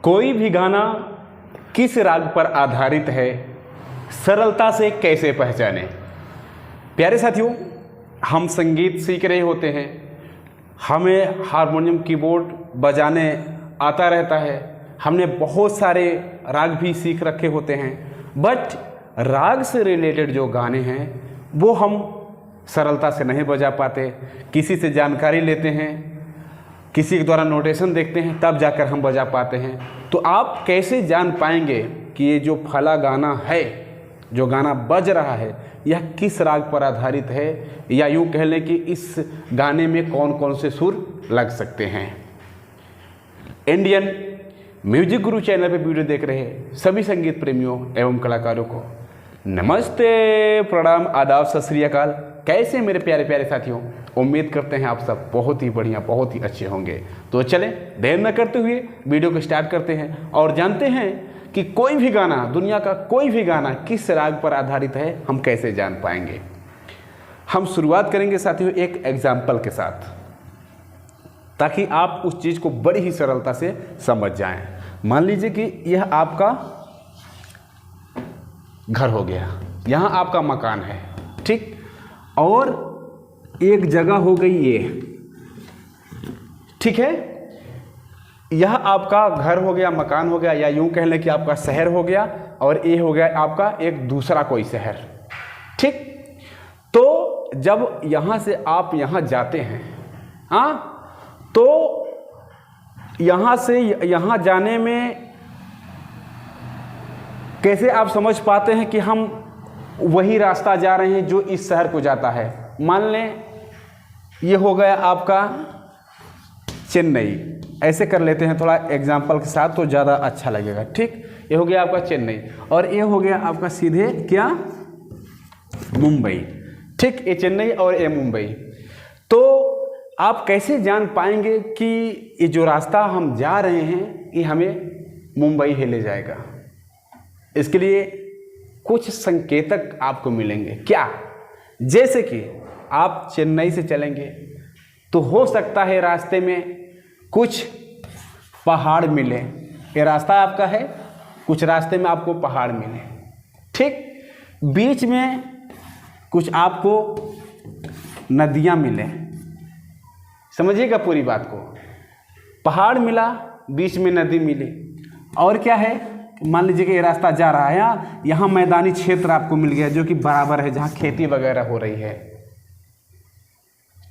कोई भी गाना किस राग पर आधारित है, सरलता से कैसे पहचाने। प्यारे साथियों, हम संगीत सीख रहे होते हैं, हमें हारमोनियम कीबोर्ड बजाने आता रहता है, हमने बहुत सारे राग भी सीख रखे होते हैं, बट राग से रिलेटेड जो गाने हैं वो हम सरलता से नहीं बजा पाते। किसी से जानकारी लेते हैं, किसी के द्वारा नोटेशन देखते हैं, तब जाकर हम बजा पाते हैं। तो आप कैसे जान पाएंगे कि ये जो फला गाना है, जो गाना बज रहा है, यह किस राग पर आधारित है, या यूँ कह लें कि इस गाने में कौन कौन से सुर लग सकते हैं। इंडियन म्यूजिक गुरु चैनल पर वीडियो देख रहे सभी संगीत प्रेमियों एवं कलाकारों को नमस्ते, प्रणाम, आदाब, सत श्री अकाल। कैसे मेरे प्यारे प्यारे साथियों, उम्मीद करते हैं आप सब बहुत ही बढ़िया, बहुत ही अच्छे होंगे। तो चलें देर न करते हुए वीडियो को स्टार्ट करते हैं और जानते हैं कि कोई भी गाना, दुनिया का कोई भी गाना किस राग पर आधारित है, हम कैसे जान पाएंगे। हम शुरुआत करेंगे साथियों एक एग्जाम्पल के साथ, ताकि आप उस चीज़ को बड़ी ही सरलता से समझ जाएं। मान लीजिए कि यह आपका घर हो गया, यहाँ आपका मकान है, ठीक, और एक जगह हो गई ये, ठीक है। यह आपका घर हो गया, मकान हो गया, या यूं कह लें कि आपका शहर हो गया, और ये हो गया आपका एक दूसरा कोई शहर, ठीक। तो जब यहाँ से आप यहाँ जाते हैं, हाँ, तो यहाँ से यहाँ जाने में कैसे आप समझ पाते हैं कि हम वही रास्ता जा रहे हैं जो इस शहर को जाता है। मान लें ये हो गया आपका चेन्नई, ऐसे कर लेते हैं थोड़ा एग्जाम्पल के साथ तो ज़्यादा अच्छा लगेगा, ठीक। ये हो गया आपका चेन्नई और ये हो गया आपका सीधे क्या, मुंबई, ठीक। ये चेन्नई और ये मुंबई। तो आप कैसे जान पाएंगे कि ये जो रास्ता हम जा रहे हैं ये हमें मुंबई ही ले जाएगा। इसके लिए कुछ संकेतक आपको मिलेंगे। क्या? जैसे कि आप चेन्नई से चलेंगे तो हो सकता है रास्ते में कुछ पहाड़ मिले। ये रास्ता आपका है, कुछ रास्ते में आपको पहाड़ मिले, ठीक। बीच में कुछ आपको नदियां मिले, समझिएगा पूरी बात को। पहाड़ मिला, बीच में नदी मिली, और क्या है, मान लीजिए कि ये रास्ता जा रहा है, यहाँ मैदानी क्षेत्र आपको मिल गया जो कि बराबर है, जहाँ खेती वगैरह हो रही है,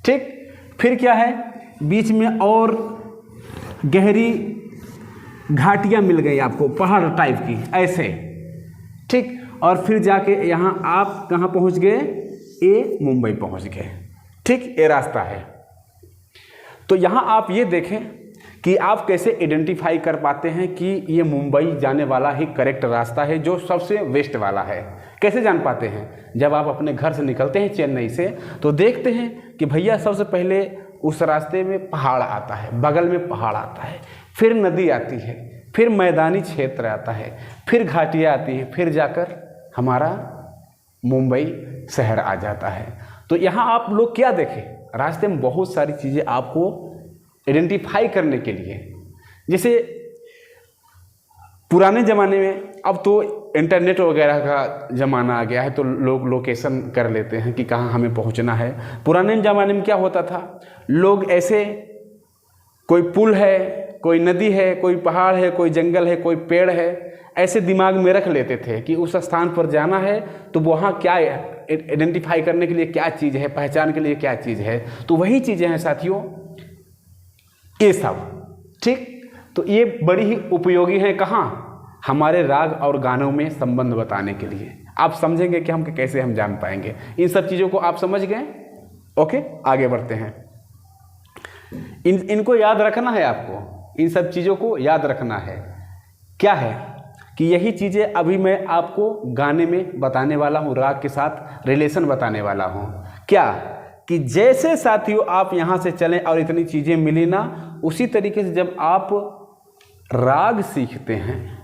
ठीक। फिर क्या है, बीच में और गहरी घाटियाँ मिल गई आपको, पहाड़ टाइप की, ऐसे, ठीक। और फिर जाके यहाँ आप कहाँ पहुँच गए, ये मुंबई पहुँच गए, ठीक। ये रास्ता है। तो यहाँ आप ये देखें कि आप कैसे आइडेंटिफाई कर पाते हैं कि ये मुंबई जाने वाला ही करेक्ट रास्ता है, जो सबसे वेस्ट वाला है। कैसे जान पाते हैं? जब आप अपने घर से निकलते हैं चेन्नई से, तो देखते हैं कि भैया सबसे पहले उस रास्ते में पहाड़ आता है, बगल में पहाड़ आता है, फिर नदी आती है, फिर मैदानी क्षेत्र आता है, फिर घाटियाँ आती हैं, फिर जाकर हमारा मुंबई शहर आ जाता है। तो यहाँ आप लोग क्या देखें, रास्ते में बहुत सारी चीज़ें आपको आइडेंटिफाई करने के लिए, जैसे पुराने ज़माने में, अब तो इंटरनेट वगैरह का ज़माना आ गया है, तो लोग लोकेशन कर लेते हैं कि कहाँ हमें पहुँचना है। पुराने ज़माने में क्या होता था, लोग ऐसे, कोई पुल है, कोई नदी है, कोई पहाड़ है, कोई जंगल है, कोई पेड़ है, ऐसे दिमाग में रख लेते थे कि उस स्थान पर जाना है तो वहाँ क्या आइडेंटिफाई करने के लिए क्या चीज़ है, पहचान के लिए क्या चीज़ है। तो वही चीज़ें हैं साथियों ये सब, ठीक। तो ये बड़ी ही उपयोगी है, कहाँ, हमारे राग और गानों में संबंध बताने के लिए। आप समझेंगे कि हम कैसे हम जान पाएंगे इन सब चीज़ों को। आप समझ गए? ओके, आगे बढ़ते हैं। इनको याद रखना है आपको, इन सब चीज़ों को याद रखना है। क्या है कि यही चीज़ें अभी मैं आपको गाने में बताने वाला हूँ, राग के साथ रिलेशन बताने वाला हूँ। क्या कि जैसे साथियों आप यहाँ से चलें और इतनी चीज़ें मिली ना, उसी तरीके से जब आप राग सीखते हैं,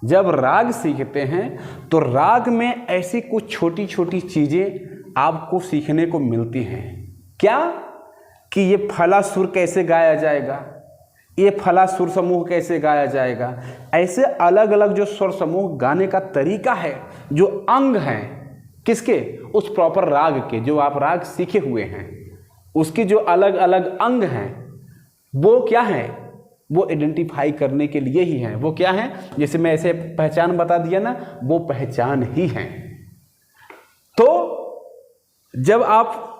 जब राग सीखते हैं तो राग में ऐसी कुछ छोटी छोटी चीज़ें आपको सीखने को मिलती हैं। क्या कि ये फला सुर कैसे गाया जाएगा, ये फला सुर समूह कैसे गाया जाएगा। ऐसे अलग अलग जो स्वर समूह गाने का तरीका है, जो अंग हैं किसके, उस प्रॉपर राग के, जो आप राग सीखे हुए हैं उसके जो अलग अलग अंग हैं वो क्या है, वो आइडेंटिफाई करने के लिए ही हैं। वो क्या है, जैसे मैं ऐसे पहचान बता दिया ना, वो पहचान ही हैं। तो जब आप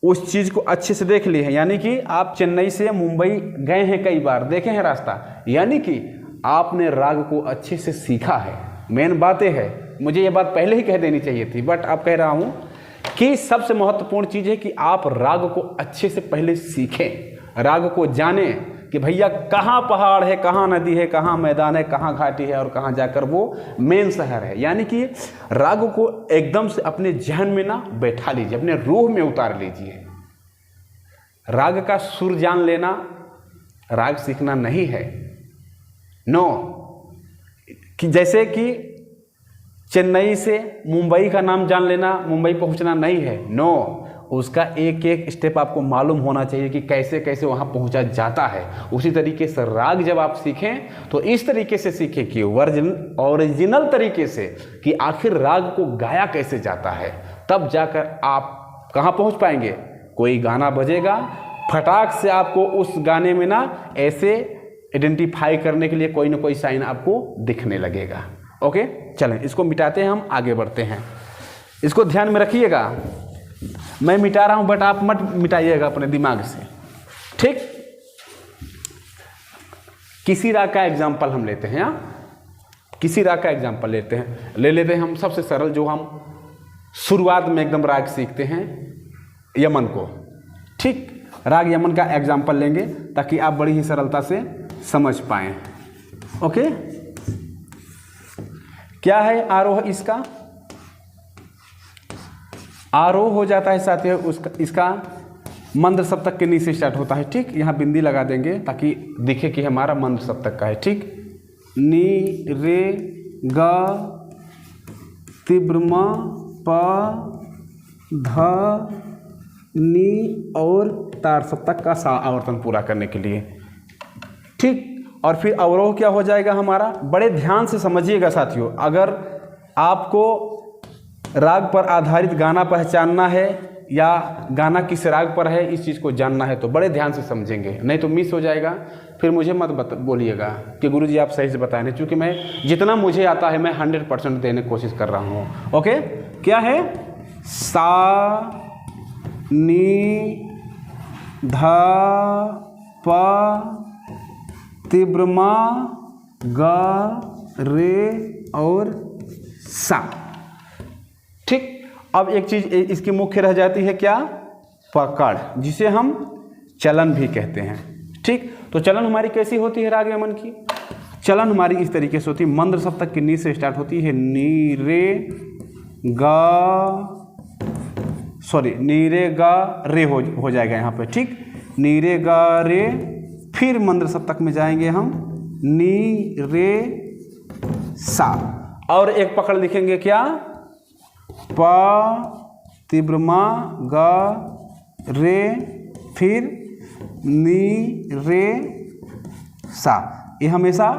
उस चीज को अच्छे से देख लिए हैं, यानी कि आप चेन्नई से मुंबई गए हैं, कई बार देखे हैं रास्ता, यानी कि आपने राग को अच्छे से सीखा है। मेन बात यह है, मुझे ये बात पहले ही कह देनी चाहिए थी, बट अब कह रहा हूं कि सबसे महत्वपूर्ण चीज है कि आप राग को अच्छे से पहले सीखें, राग को जानें कि भैया कहाँ पहाड़ है, कहाँ नदी है, कहाँ मैदान है, कहाँ घाटी है और कहाँ जाकर वो मेन शहर है। यानी कि राग को एकदम से अपने जहन में ना बैठा लीजिए, अपने रूह में उतार लीजिए। राग का सुर जान लेना राग सीखना नहीं है, नो। कि जैसे कि चेन्नई से मुंबई का नाम जान लेना मुंबई पहुंचना नहीं है, नो। उसका एक एक स्टेप आपको मालूम होना चाहिए कि कैसे कैसे वहाँ पहुँचा जाता है। उसी तरीके से राग जब आप सीखें तो इस तरीके से सीखें कि ओरिजिनल तरीके से कि आखिर राग को गाया कैसे जाता है, तब जाकर आप कहाँ पहुँच पाएंगे। कोई गाना बजेगा, फटाक से आपको उस गाने में ना ऐसे आइडेंटिफाई करने के लिए कोई ना कोई साइन आपको दिखने लगेगा। ओके, चलें इसको मिटाते हैं, हम आगे बढ़ते हैं। इसको ध्यान में रखिएगा, मैं मिटा रहा हूं बट आप मत मिटाइएगा अपने दिमाग से, ठीक। किसी राग का एग्जाम्पल हम लेते हैं, किसी राग का एग्जाम्पल लेते हैं हम सबसे सरल, जो हम शुरुआत में एकदम राग सीखते हैं, यमन को, ठीक। राग यमन का एग्जाम्पल लेंगे ताकि आप बड़ी ही सरलता से समझ पाएं। ओके, क्या है आरोह, इसका आरोह हो जाता है साथियों, उसका इसका मंद्र सप्तक के नी से स्टार्ट होता है, ठीक। यहाँ बिंदी लगा देंगे ताकि दिखे कि हमारा मंद्र सप्तक का है, ठीक। नी रे ग तीव्र म प ध नी और तार सप्तक का सा आवर्तन पूरा करने के लिए, ठीक। और फिर अवरोह क्या हो जाएगा हमारा, बड़े ध्यान से समझिएगा साथियों। अगर आपको राग पर आधारित गाना पहचानना है या गाना किस राग पर है, इस चीज़ को जानना है तो बड़े ध्यान से समझेंगे, नहीं तो मिस हो जाएगा। फिर मुझे मत बोलिएगा कि गुरुजी आप सही से बताएं, क्योंकि मैं जितना मुझे आता है मैं 100% देने की कोशिश कर रहा हूँ। ओके, क्या है, सा नी ध प तीव्र म ग रे और सा, ठीक। अब एक चीज इसकी मुख्य रह जाती है, क्या, पकड़, जिसे हम चलन भी कहते हैं, ठीक। तो चलन हमारी कैसी होती है राग यमन की, चलन हमारी इस तरीके से होती है, मंद्र सप्तक की नी से स्टार्ट होती है, नी रे ग नी रे ग रे हो जाएगा यहाँ पे, ठीक। नी रे ग रे, फिर मंद्र सप्तक में जाएंगे हम, नी रे सा, और एक पकड़ लिखेंगे क्या, प तीव्र म ग रे, फिर नी रे सा। ये हमेशा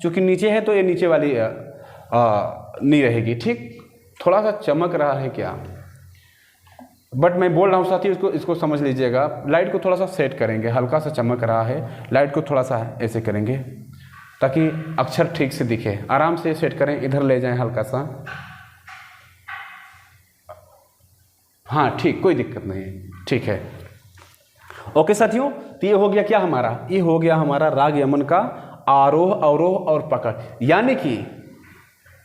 चूंकि नीचे है तो ये नीचे वाली नी रहेगी, ठीक। थोड़ा सा चमक रहा है क्या, बट मैं बोल रहा हूँ साथियों, इसको समझ लीजिएगा। लाइट को थोड़ा सा सेट करेंगे, हल्का सा चमक रहा है, लाइट को थोड़ा सा ऐसे करेंगे ताकि अक्षर ठीक से दिखे। आराम से सेट करें, इधर ले जाएं हल्का सा, हाँ ठीक, कोई दिक्कत नहीं, ठीक है। ओके साथियों, तो ये हो गया क्या हमारा, ये हो गया हमारा राग यमन का आरोह, अवरोह और पकड़। यानी कि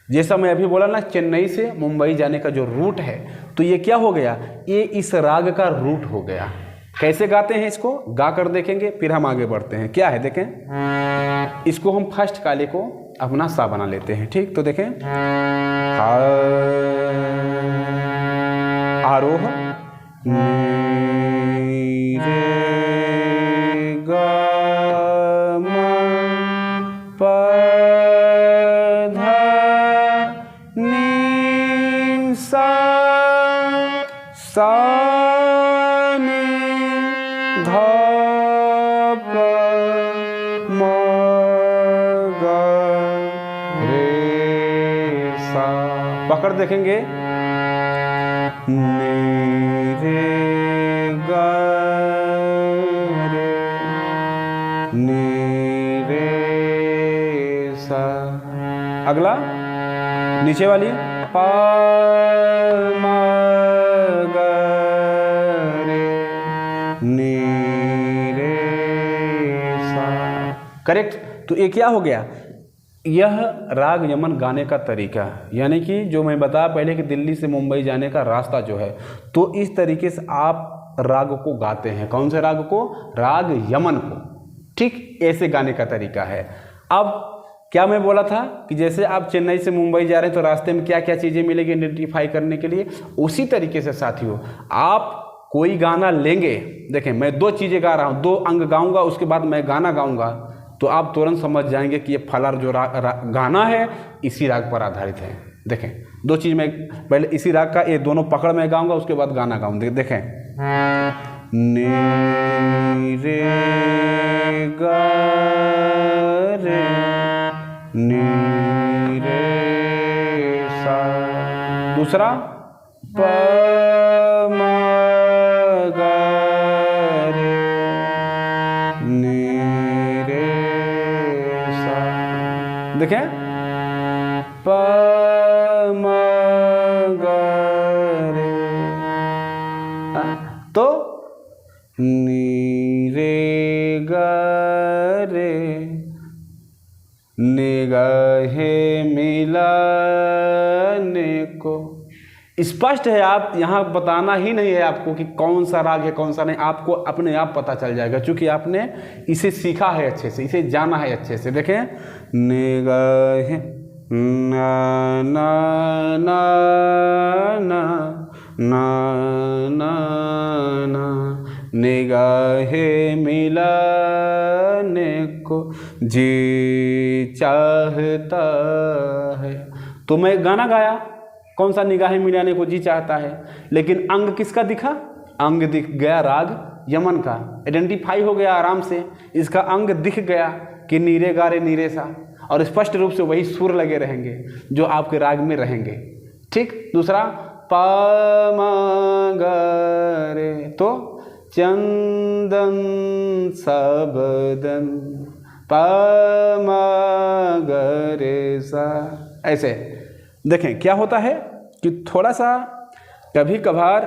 जैसा मैं अभी बोला ना, चेन्नई से मुंबई जाने का जो रूट है, तो ये क्या हो गया, ये इस राग का रूट हो गया। कैसे गाते हैं इसको, गा कर देखेंगे, फिर हम आगे बढ़ते हैं। क्या है देखें, इसको हम फर्स्ट काले को अपना सा बना लेते हैं, ठीक। तो देखें, आरोह, नी रे ग म प ध नी सा, सा नी ध प पकड़ देखेंगे, नी रे गा रे, नी रे सा। अगला नीचे वाली पा मा गा रे, नी रे सा। करेक्ट। तो ये क्या हो गया, यह राग यमन गाने का तरीका, यानी कि जो मैं बताया पहले कि दिल्ली से मुंबई जाने का रास्ता जो है, तो इस तरीके से आप राग को गाते हैं। कौन से राग को? राग यमन को। ठीक ऐसे गाने का तरीका है। अब क्या मैं बोला था कि जैसे आप चेन्नई से मुंबई जा रहे हैं तो रास्ते में क्या क्या चीज़ें मिलेगी आइडेंटिफाई करने के लिए, उसी तरीके से साथियों आप कोई गाना लेंगे। देखें मैं दो चीज़ें गा रहा हूँ, दो अंग गाऊंगा, उसके बाद मैं गाना गाऊंगा, तो आप तुरंत समझ जाएंगे कि ये फलार जो गाना है इसी राग पर आधारित है। देखें दो चीज़ में, पहले इसी राग का ये दोनों पकड़ में गाऊंगा, उसके बाद गाना गाऊंगा। देखें नी रे गा रे, नी रे सा। दूसरा प म गा रे, नी रे सा। देखें प म गा रे, तो नी रे गा रे, निगाहे मिलाने को। स्पष्ट है, आप यहाँ बताना ही नहीं है आपको कि कौन सा राग है कौन सा नहीं, आपको अपने आप पता चल जाएगा, क्योंकि आपने इसे सीखा है अच्छे से, इसे जाना है अच्छे से। देखें निगाहे ना ना ना ना ना ना ना, निगाहे मिलाने को जी चाहता है। तो मैं गाना गाया, कौन सा निगाहें मिलाने को जी चाहता है, लेकिन अंग किसका दिखा? अंग दिख गया राग यमन का, आइडेंटिफाई हो गया आराम से, इसका अंग दिख गया कि नीरे गारे नीरे सा, और स्पष्ट रूप से वही सुर लगे रहेंगे जो आपके राग में रहेंगे। ठीक। दूसरा पा मा गा रे, तो चंदन सबदन पा मा गा रे सा। ऐसे देखें क्या होता है कि थोड़ा सा कभी कभार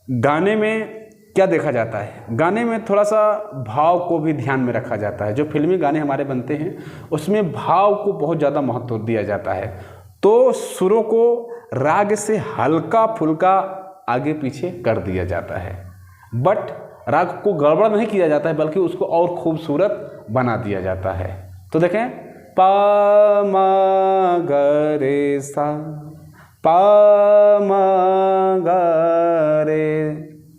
गाने में क्या देखा जाता है, गाने में थोड़ा सा भाव को भी ध्यान में रखा जाता है। जो फिल्मी गाने हमारे बनते हैं उसमें भाव को बहुत ज़्यादा महत्व दिया जाता है, तो सुरों को राग से हल्का फुल्का आगे पीछे कर दिया जाता है, बट राग को गड़बड़ नहीं किया जाता है, बल्कि उसको और खूबसूरत बना दिया जाता है। तो देखें पा मा गा रे सा, पा मा गा रे,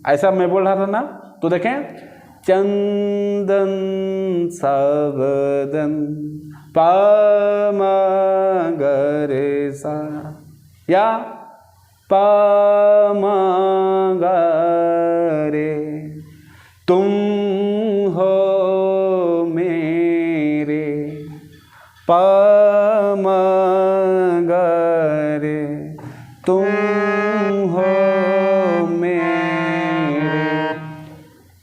ऐसा मैं बोल रहा था ना। तो देखें चंदन सबदन पा मा गा रे सा, या पा मा गा रे, तुम हो मेरे पा मा गा रे, तुम हो मेरे।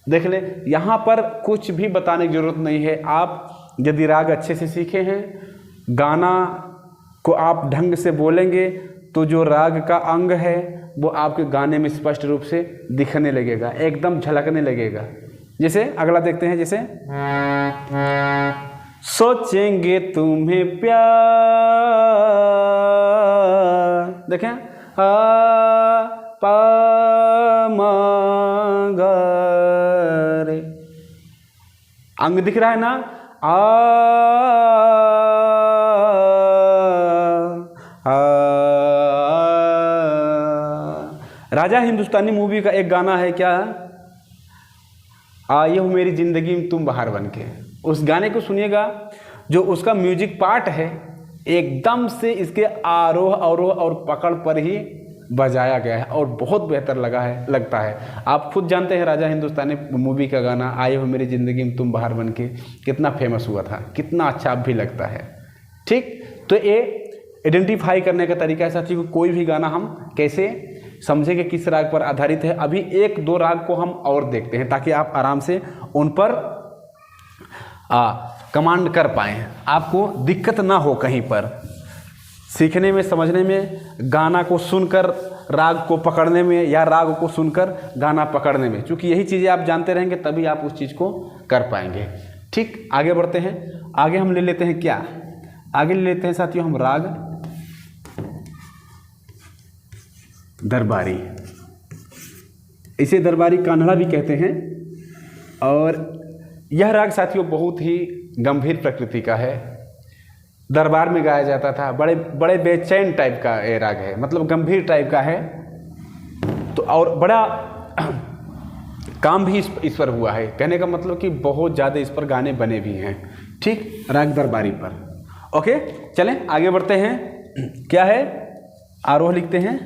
देख ले, यहाँ पर कुछ भी बताने की जरूरत नहीं है। आप यदि राग अच्छे से सीखे हैं, गाना को आप ढंग से बोलेंगे, तो जो राग का अंग है वो आपके गाने में स्पष्ट रूप से दिखने लगेगा, एकदम झलकने लगेगा। जैसे अगला देखते हैं, जैसे सोचेंगे तुम्हें प्यार, देखें पा मा गा रे, अंग दिख रहा है ना, राजा हिंदुस्तानी मूवी का एक गाना है, क्या आए हो मेरी जिंदगी में तुम बाहर बन के। उस गाने को सुनिएगा, जो उसका म्यूजिक पार्ट है एकदम से इसके आरोह अवरोह और पकड़ पर ही बजाया गया है और बहुत बेहतर लगता है। आप खुद जानते हैं राजा हिंदुस्तानी मूवी का गाना आए हो मेरी ज़िंदगी में तुम बाहर बन के कितना फेमस हुआ था, कितना अच्छा अब भी लगता है। ठीक, तो ये आइडेंटिफाई करने का तरीका है साथियों, कोई भी गाना हम कैसे समझें कि किस राग पर आधारित है। अभी एक दो राग को हम और देखते हैं ताकि आप आराम से उन पर कमांड कर पाएँ, आपको दिक्कत ना हो कहीं पर सीखने में, समझने में, गाना को सुनकर राग को पकड़ने में या राग को सुनकर गाना पकड़ने में। क्योंकि यही चीज़ें आप जानते रहेंगे तभी आप उस चीज़ को कर पाएंगे। ठीक, आगे बढ़ते हैं। आगे हम ले लेते हैं क्या, आगे ले लेते हैं साथियों हम राग दरबारी। इसे दरबारी कान्हड़ा भी कहते हैं। और यह राग साथियों बहुत ही गंभीर प्रकृति का है, दरबार में गाया जाता था। बड़े बड़े बेचैन टाइप का ये राग है, मतलब गंभीर टाइप का है। तो और बड़ा काम भी इस पर हुआ है, कहने का मतलब कि बहुत ज़्यादा इस पर गाने बने भी हैं। ठीक, राग दरबारी पर। ओके, चलें आगे बढ़ते हैं। क्या है, आरोह लिखते हैं।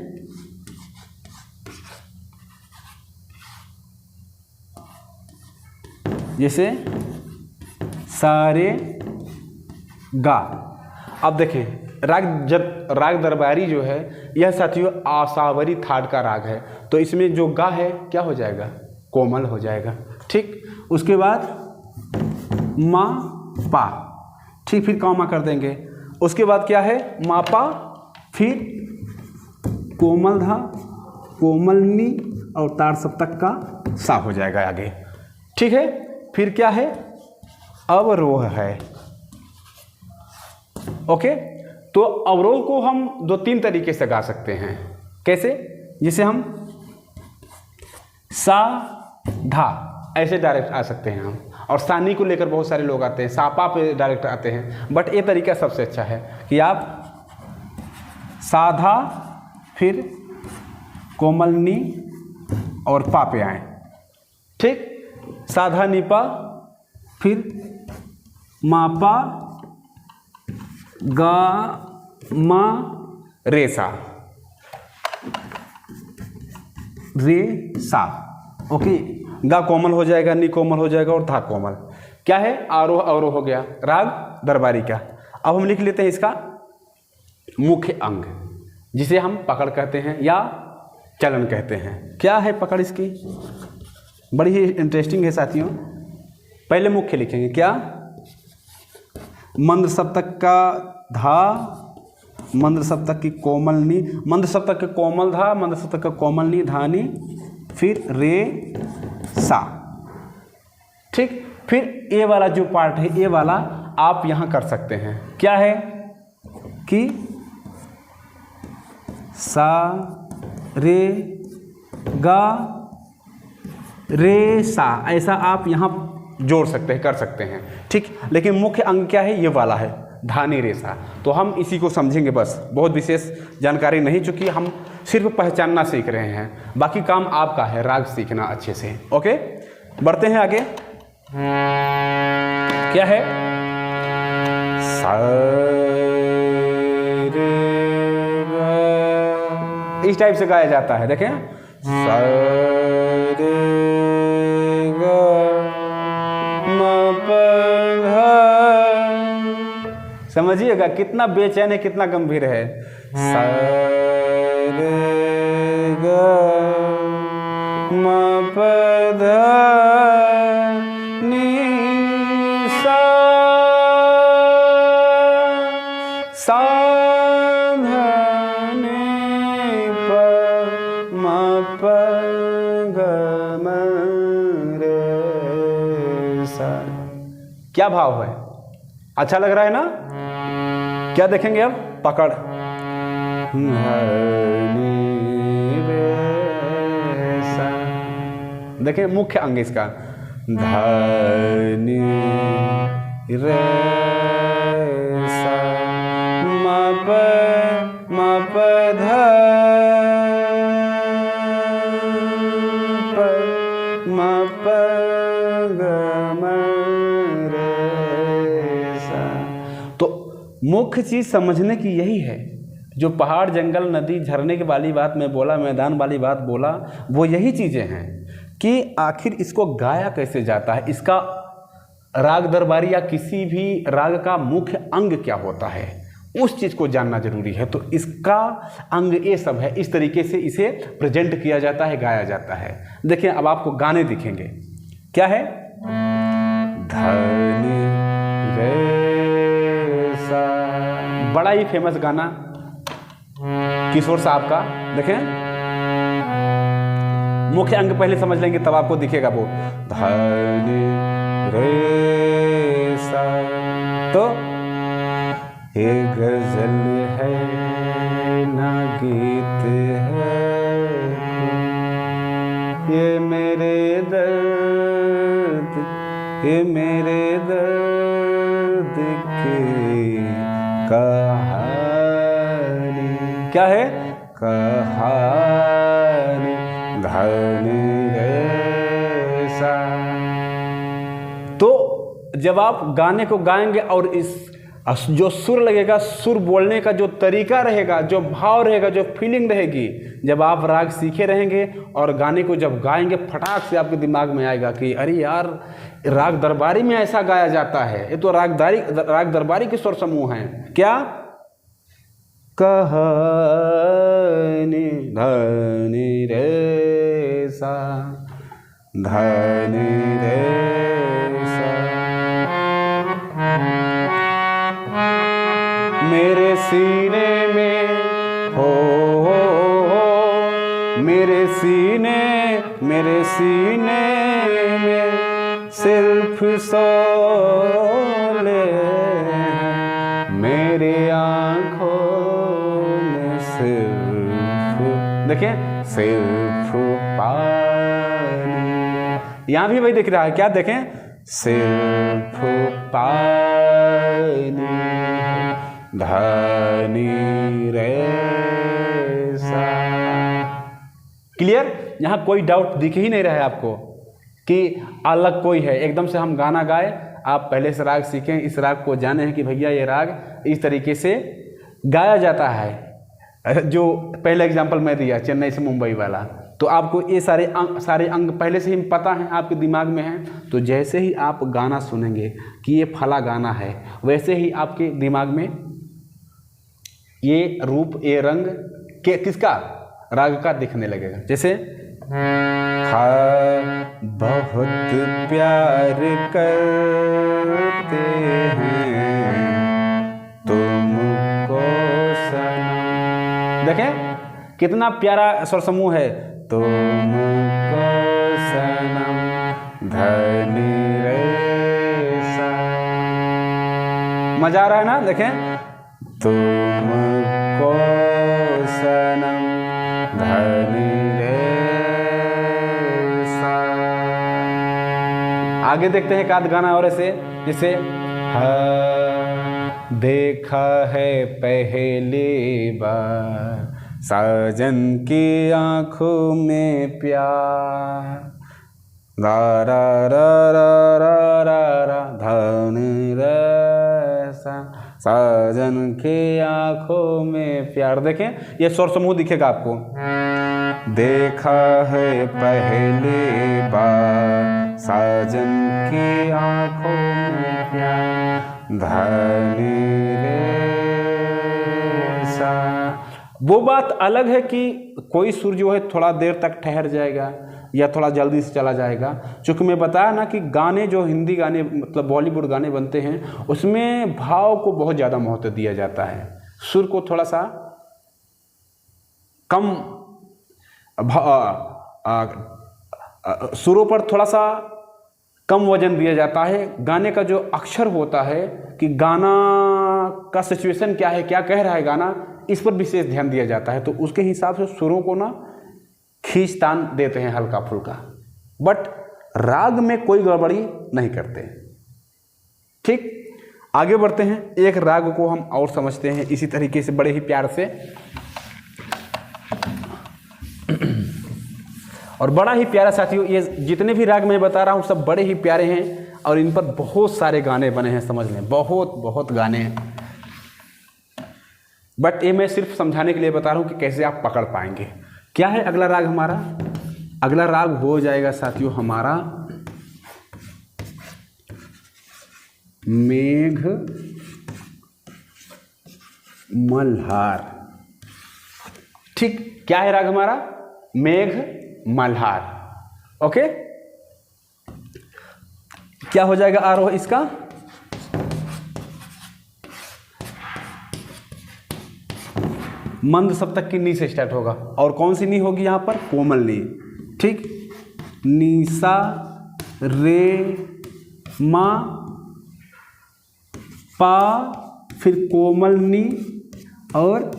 जैसे सारे गा। अब देखें राग दरबारी जो है यह साथियों आसावरी थाट का राग है, तो इसमें जो गा है क्या हो जाएगा, कोमल हो जाएगा। ठीक, उसके बाद मा पा, ठीक, फिर कौमा कर देंगे। उसके बाद क्या है, मा पा, फिर कोमल धा, कोमल नी और तार सप्तक का सा हो जाएगा आगे। ठीक है, फिर क्या है, अवरोह है। ओके, तो अवरोह को हम दो तीन तरीके से गा सकते हैं। कैसे, जैसे हम सा धा ऐसे डायरेक्ट आ सकते हैं हम, और सानी को लेकर बहुत सारे लोग आते हैं, सापा पे डायरेक्ट आते हैं। बट ये तरीका सबसे अच्छा है कि आप साधा फिर कोमलनी और पा पे आए। ठीक, साधा निपा, फिर मापा, गा मा रेसा, रे सा। ओके, गा कोमल हो जाएगा, नी कोमल हो जाएगा और धा कोमल। क्या है, आरोह अवरोह हो गया राग दरबारी का। अब हम लिख लेते हैं इसका मुख्य अंग, जिसे हम पकड़ कहते हैं या चलन कहते हैं। क्या है पकड़ इसकी, बड़ी ही इंटरेस्टिंग है साथियों। पहले मुख्य लिखेंगे, क्या, मंद्र सप्तक का धा, मंद्र सप्तक की कोमल नी, मंद्र सप्तक के कोमल धा, मंद्र सप्तक का कोमल नी धानी, फिर रे सा। ठीक, फिर ए वाला जो पार्ट है, ए वाला आप यहाँ कर सकते हैं। क्या है कि सा रे गा रे सा, ऐसा आप यहाँ जोड़ सकते हैं, कर सकते हैं। ठीक, लेकिन मुख्य अंग क्या है, ये वाला है धानी रेसा। तो हम इसी को समझेंगे बस, बहुत विशेष जानकारी नहीं, चूँकि हम सिर्फ पहचानना सीख रहे हैं। बाकी काम आपका है, राग सीखना अच्छे से। ओके, बढ़ते हैं आगे। क्या है, सा रे गा, इस टाइप से गाया जाता है। देखें, सा रे गा मा पा धा, समझिएगा कितना बेचैन है, कितना गंभीर है। सा रे गा मा पा धा नी सा, सा धा नी पा मा पा गा मा रे सा। क्या भाव है, अच्छा लग रहा है ना। क्या देखेंगे अब, पकड़, देखें मुख्य अंग इसका, धनी रे सा, मा प धा प मा प ग म रे सा। तो मुख्य चीज़ समझने की यही है, जो पहाड़ जंगल नदी झरने की वाली बात मैं बोला, मैदान वाली बात बोला, वो यही चीज़ें हैं कि आखिर इसको गाया कैसे जाता है, इसका राग दरबारी या किसी भी राग का मुख्य अंग क्या होता है, उस चीज़ को जानना जरूरी है। तो इसका अंग ये सब है, इस तरीके से इसे प्रेजेंट किया जाता है, गाया जाता है। देखिए अब आपको गाने दिखेंगे, क्या है, धनी रे सा, बड़ा ही फेमस गाना किशोर साहब का। देखें मुख्य अंग पहले समझ लेंगे तब आपको दिखेगा वो, धनी रे सा। तो ये गजल है ना गीत है, ये मेरे दर्द, ये मेरे दर्द की कहानी, क्या है, कहानी, धनी रे सा। तो जब आप गाने को गाएंगे और इस जो सुर लगेगा, सुर बोलने का जो तरीका रहेगा, जो भाव रहेगा, जो फीलिंग रहेगी, जब आप राग सीखे रहेंगे और गाने को जब गाएंगे फटाक से आपके दिमाग में आएगा कि अरे यार राग दरबारी में ऐसा गाया जाता है, ये तो राग दरबारी के स्वर समूह हैं। क्या, कहानी धनी रे सा, धनी रे सा। मेरे सीने में हो, मेरे सीने में सिर्फ सोले, मेरे आँखों में सिर्फ, देखिए सिर्फ पानी, यहाँ भी वही दिख रहा है, क्या देखें, सिर्फ पानी, धनी रे सा। क्लियर, यहाँ कोई डाउट दिख ही नहीं रहा है आपको कि अलग कोई है। एकदम से हम गाना गाए, आप पहले से राग सीखें, इस राग को जाने हैं कि भैया ये राग इस तरीके से गाया जाता है। जो पहला एग्जाम्पल मैं दिया चेन्नई से मुंबई वाला, तो आपको ये सारे अंग पहले से ही पता हैं, आपके दिमाग में हैं। तो जैसे ही आप गाना सुनेंगे कि ये फला गाना है, वैसे ही आपके दिमाग में ये रूप, ये रंग के किसका, राग का दिखने लगेगा। जैसे हाँ बहुत प्यार करते हैं तुमको सनम, देखें कितना प्यारा स्वर समूह है, तुमको सनम, धनी रे सा। मजा आ रहा है ना, देखें, तुमको सनम, धनी रे सा। आगे देखते हैं एक आध गाना और ऐसे, जैसे हाँ देखा है पहली बार साजन की आंखों में प्यार, रा रा रा रा रा रा रा, धनी रे सा, साजन की आंखों में प्यार। देखें ये स्वर समूह दिखेगा आपको, देखा है पहली बार साजन की आंखों में प्यार, धनी रे सा। वो बात अलग है कि कोई सुर जो है थोड़ा देर तक ठहर जाएगा या थोड़ा जल्दी से चला जाएगा। चूँकि मैं बताया ना कि गाने जो हिंदी गाने मतलब बॉलीवुड गाने बनते हैं, उसमें भाव को बहुत ज़्यादा महत्व दिया जाता है, सुर को थोड़ा सा कम सुरों पर थोड़ा सा कम वजन दिया जाता है। गाने का जो अक्षर होता है कि गाना का सिचुएशन क्या है, क्या कह रहा है गाना, इस पर विशेष ध्यान दिया जाता है। तो उसके हिसाब से सुरों को ना खींचतान देते हैं हल्का फुल्का, बट राग में कोई गड़बड़ी नहीं करते। ठीक, आगे बढ़ते हैं, एक राग को हम और समझते हैं इसी तरीके से बड़े ही प्यार से। और बड़ा ही प्यारा साथियों, ये जितने भी राग मैं बता रहा हूँ सब बड़े ही प्यारे हैं और इन पर बहुत सारे गाने बने हैं, समझ लें बहुत गाने हैं। बट ये मैं सिर्फ समझाने के लिए बता रहा हूँ कि कैसे आप पकड़ पाएंगे। क्या है अगला राग हमारा? अगला राग हो जाएगा साथियों हमारा मेघ मल्हार। ठीक, क्या है राग हमारा? मेघ मल्हार। ओके, क्या हो जाएगा आरोह इसका? मंद सप्तक की नी से स्टार्ट होगा, और कौन सी नी होगी यहां पर? कोमल नी। ठीक, नीसा रे मा पा, फिर कोमल नी और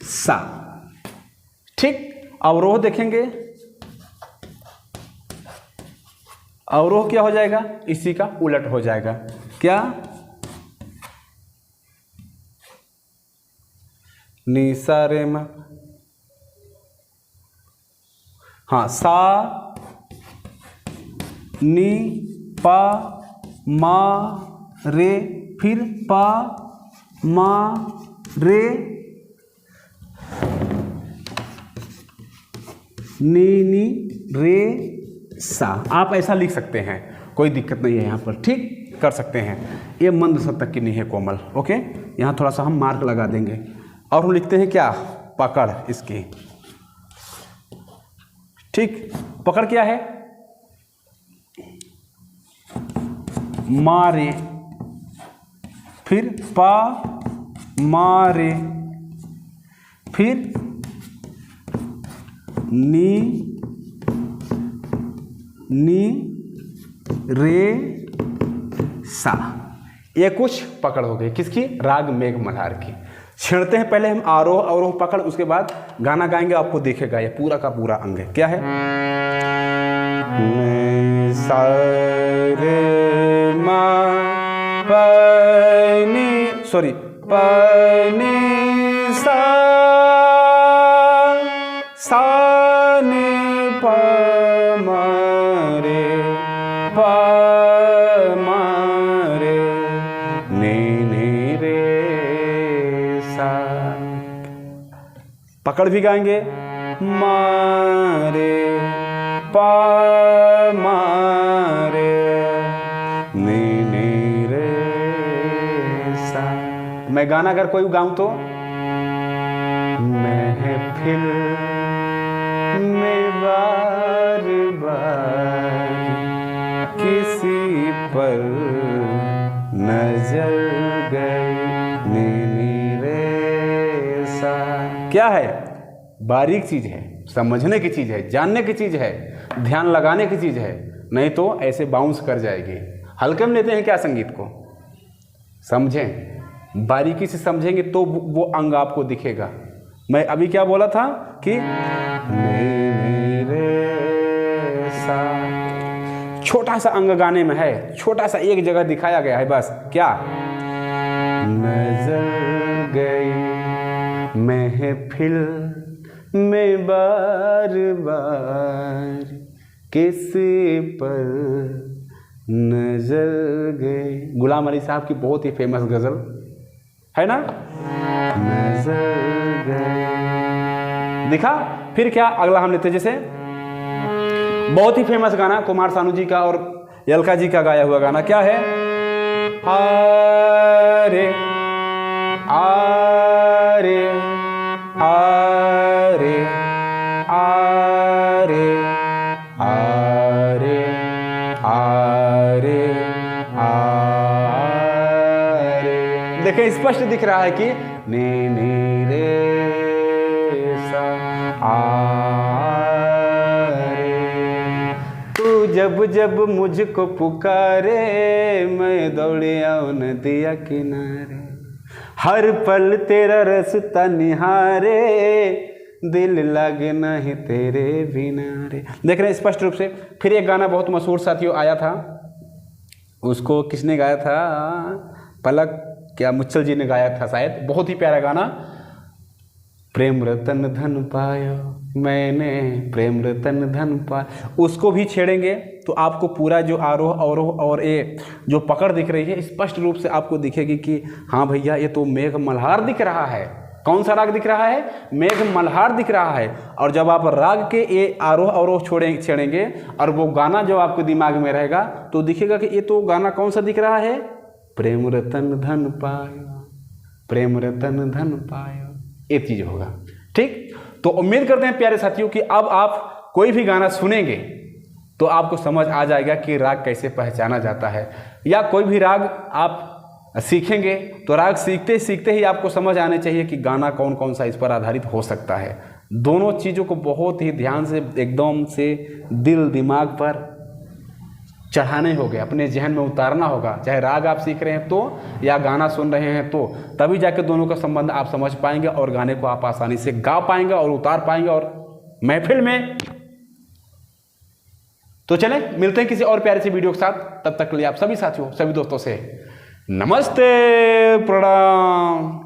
सा। ठीक, अवरोह देखेंगे, अवरोह क्या हो जाएगा? इसी का उलट हो जाएगा। क्या? नी सा रे मा, हाँ, सा नी पा मा रे, फिर पा मा रे, नी नी रे सा। आप ऐसा लिख सकते हैं, कोई दिक्कत नहीं है, यहाँ पर ठीक कर सकते हैं। ये मंद सप्तक की नहीं है कोमल। ओके, यहाँ थोड़ा सा हम मार्क लगा देंगे। और हम लिखते हैं क्या? पकड़ इसकी। ठीक, पकड़ क्या है? मारे, फिर पा मारे, फिर नी नी रे सा। ये कुछ पकड़ हो गई किसकी? राग मेघ मल्हार की। छेड़ते हैं पहले हम आरोह अवरोह पकड़, उसके बाद गाना गाएंगे, आपको दिखेगा ये पूरा का पूरा अंग है। क्या है? सा रे मा पनी, सॉरी, पनी सा, सा नी प मा रे, प मा रे, नी नी रे सा। पकड़ भी गाएंगे, मारे पा मारे, नी नी रे सा। मैं गाना अगर कोई गाऊं तो, महफिल में बार बार किसी पर नजर गई, नी नी रे सा। क्या है? बारीक चीज है, समझने की चीज है, जानने की चीज है, ध्यान लगाने की चीज है, नहीं तो ऐसे बाउंस कर जाएगी। हल्के में लेते हैं क्या संगीत को? समझें, बारीकी से समझेंगे तो वो अंग आपको दिखेगा। मैं अभी क्या बोला था कि मेरे सा, छोटा सा अंग गाने में है, छोटा सा एक जगह दिखाया गया है बस। क्या? नजर गई महफिल में बार बार किसी पर नजर गई। गुलाम अली साहब की बहुत ही फेमस गजल है ना, नजर गई। दिखा? फिर क्या अगला हम लेते, जैसे बहुत ही फेमस गाना कुमार सानू जी का और यलका जी का गाया हुआ गाना। क्या है? आरे आरे आरे आरे आरे आरे आरे। देखें, स्पष्ट दिख रहा है कि नी नी रे सा आरे। तू जब जब मुझको पुकारे, मैं दौड़े आऊं नदिया किनारे, हर पल तेरा रास्ता निहारे, दिल लागे नहीं तेरे बिना रे। देख रहे हैं स्पष्ट रूप से। फिर एक गाना बहुत मशहूर साथियों आया था, उसको किसने गाया था? पलक क्या मुच्छल जी ने गाया था शायद। बहुत ही प्यारा गाना, प्रेम रतन धन पायो मैंने, प्रेम रतन धन पाया। उसको भी छेड़ेंगे तो आपको पूरा जो आरोह अवरोह और ये जो पकड़ दिख रही है, स्पष्ट रूप से आपको दिखेगी कि हाँ भैया ये तो मेघ मल्हार दिख रहा है। कौन सा राग दिख रहा है? मेघ मल्हार दिख रहा है। और जब आप राग के ये आरोह अवरोह छेड़ेंगे और वो गाना जो आपके दिमाग में रहेगा तो दिखेगा कि ये तो गाना कौन सा दिख रहा है? प्रेम रतन धन पाया, प्रेम रतन धन पायो, ये चीज होगा। ठीक, तो उम्मीद करते हैं प्यारे साथियों कि अब आप कोई भी गाना सुनेंगे तो आपको समझ आ जाएगा कि राग कैसे पहचाना जाता है, या कोई भी राग आप सीखेंगे तो राग सीखते सीखते ही आपको समझ आने चाहिए कि गाना कौन कौन सा इस पर आधारित हो सकता है। दोनों चीज़ों को बहुत ही ध्यान से एकदम से दिल दिमाग पर चढ़ाने होंगे, अपने जहन में उतारना होगा, चाहे राग आप सीख रहे हैं तो या गाना सुन रहे हैं तो, तभी जाके दोनों का संबंध आप समझ पाएंगे और गाने को आप आसानी से गा पाएंगे और उतार पाएंगे और महफिल में। तो चलें मिलते हैं किसी और प्यारे से वीडियो के साथ, तब तक के लिए आप सभी साथियों सभी दोस्तों से नमस्ते प्रणाम।